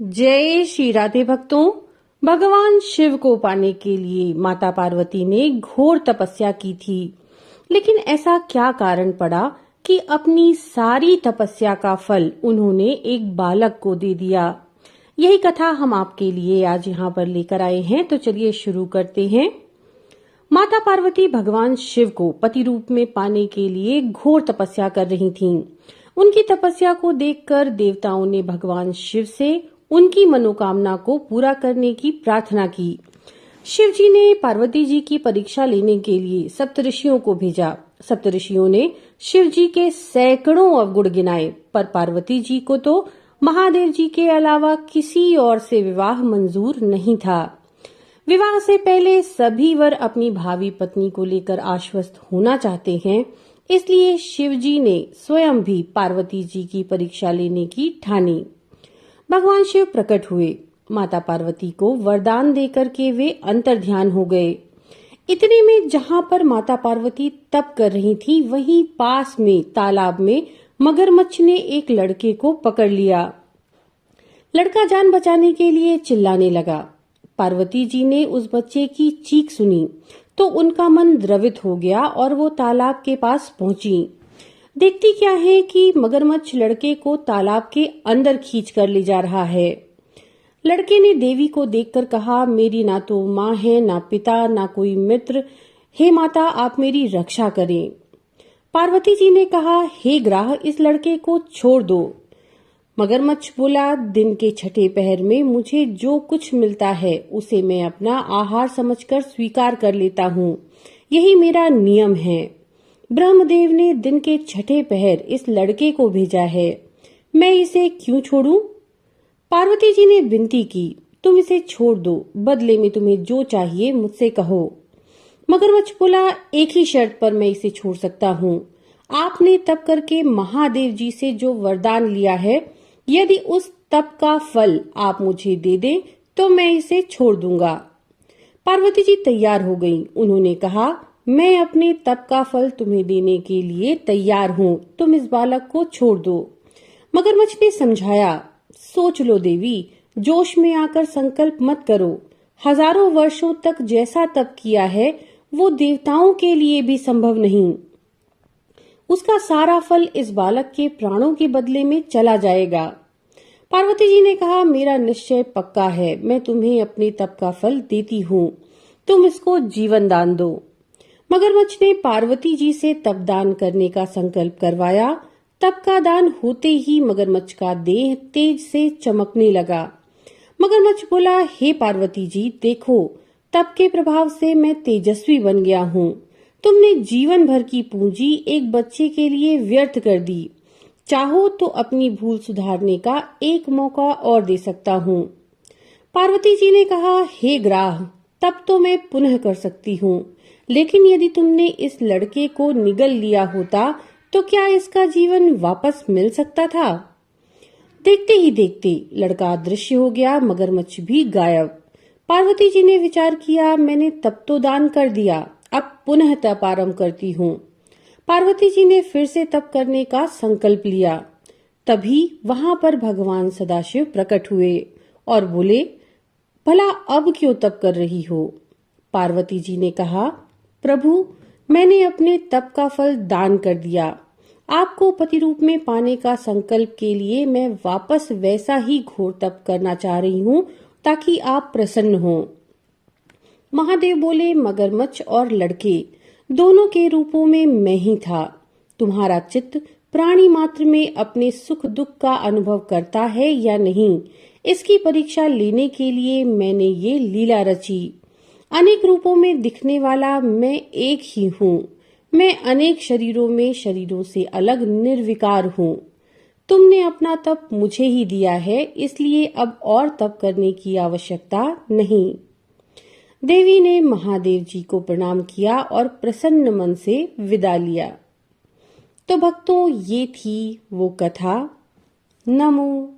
जय श्री राधे भक्तों। भगवान शिव को पाने के लिए माता पार्वती ने घोर तपस्या की थी, लेकिन ऐसा क्या कारण पड़ा कि अपनी सारी तपस्या का फल उन्होंने एक बालक को दे दिया। यही कथा हम आपके लिए आज यहाँ पर लेकर आए हैं, तो चलिए शुरू करते हैं। माता पार्वती भगवान शिव को पति रूप में पाने के लिए घोर तपस्या कर रही थीं। उनकी तपस्या को देखकर देवताओं ने भगवान शिव से उनकी मनोकामना को पूरा करने की प्रार्थना की। शिव जी ने पार्वती जी की परीक्षा लेने के लिए सप्तऋषियों को भेजा। सप्तऋषियों ने शिव जी के सैकड़ों अवगुण गिनाए, पर पार्वती जी को तो महादेव जी के अलावा किसी और से विवाह मंजूर नहीं था। विवाह से पहले सभी वर अपनी भावी पत्नी को लेकर आश्वस्त होना चाहते हैं, इसलिए शिव जी ने स्वयं भी पार्वती जी की परीक्षा लेने की ठानी। भगवान शिव प्रकट हुए। माता पार्वती को वरदान देकर के वे अंतर्ध्यान हो गए। इतने में जहां पर माता पार्वती तप कर रही थी, वहीं पास में तालाब में मगरमच्छ ने एक लड़के को पकड़ लिया। लड़का जान बचाने के लिए चिल्लाने लगा। पार्वती जी ने उस बच्चे की चीख सुनी तो उनका मन द्रवित हो गया और वो तालाब के पास पहुंची। देखती क्या है कि मगरमच्छ लड़के को तालाब के अंदर खींच कर ले जा रहा है। लड़के ने देवी को देखकर कहा, मेरी ना तो माँ है, ना पिता, ना कोई मित्र। हे माता, आप मेरी रक्षा करें। पार्वती जी ने कहा, हे ग्राह, इस लड़के को छोड़ दो। मगरमच्छ बोला, दिन के छठे पहर में मुझे जो कुछ मिलता है उसे मैं अपना आहार समझकर स्वीकार कर लेता हूँ। यही मेरा नियम है। ब्रह्मदेव ने दिन के छठे पहर इस लड़के को भेजा है, मैं इसे क्यों छोड़ूं? पार्वती जी ने विनती की, तुम इसे छोड़ दो, बदले में तुम्हें जो चाहिए मुझसे कहो। मगरमच्छ बोला, एक ही शर्त पर मैं इसे छोड़ सकता हूँ। आपने तप करके महादेव जी से जो वरदान लिया है, यदि उस तप का फल आप मुझे दे दें तो मैं इसे छोड़ दूंगा। पार्वती जी तैयार हो गईं। उन्होंने कहा, मैं अपने तप का फल तुम्हें देने के लिए तैयार हूँ, तुम इस बालक को छोड़ दो। मगरमच्छ ने समझाया, सोच लो देवी, जोश में आकर संकल्प मत करो। हजारों वर्षों तक जैसा तप किया है वो देवताओं के लिए भी संभव नहीं। उसका सारा फल इस बालक के प्राणों के बदले में चला जाएगा। पार्वती जी ने कहा, मेरा निश्चय पक्का है, मैं तुम्हें अपने तप का फल देती हूँ, तुम इसको जीवन दान दो। मगरमच्छ ने पार्वती जी से तप दान करने का संकल्प करवाया। तप का दान होते ही मगरमच्छ का देह तेज से चमकने लगा। मगरमच्छ बोला, हे पार्वती जी, देखो, तप के प्रभाव से मैं तेजस्वी बन गया हूँ। तुमने जीवन भर की पूंजी एक बच्चे के लिए व्यर्थ कर दी। चाहो तो अपनी भूल सुधारने का एक मौका और दे सकता हूँ। पार्वती जी ने कहा, हे ग्राह, तब तो मैं पुनः कर सकती हूँ, लेकिन यदि तुमने इस लड़के को निगल लिया होता तो क्या इसका जीवन वापस मिल सकता था? देखते ही देखते लड़का अदृश्य हो गया, मगरमच्छ भी गायब। पार्वती जी ने विचार किया, मैंने तप तो दान कर दिया, अब पुनः तप आरंभ करती हूँ। पार्वती जी ने फिर से तप करने का संकल्प लिया। तभी वहां पर भगवान सदाशिव प्रकट हुए और बोले, भला अब क्यों तप कर रही हो? पार्वती जी ने कहा, प्रभु, मैंने अपने तप का फल दान कर दिया। आपको पति रूप में पाने का संकल्प के लिए मैं वापस वैसा ही घोर तप करना चाह रही हूँ ताकि आप प्रसन्न हो। महादेव बोले, मगरमच्छ और लड़के दोनों के रूपों में मैं ही था। तुम्हारा चित्त प्राणी मात्र में अपने सुख दुख का अनुभव करता है या नहीं, इसकी परीक्षा लेने के लिए मैंने ये लीला रची। अनेक रूपों में दिखने वाला मैं एक ही हूँ। मैं अनेक शरीरों में शरीरों से अलग निर्विकार हूँ। तुमने अपना तप मुझे ही दिया है, इसलिए अब और तप करने की आवश्यकता नहीं। देवी ने महादेव जी को प्रणाम किया और प्रसन्न मन से विदा लिया। तो भक्तों, ये थी वो कथा। नमो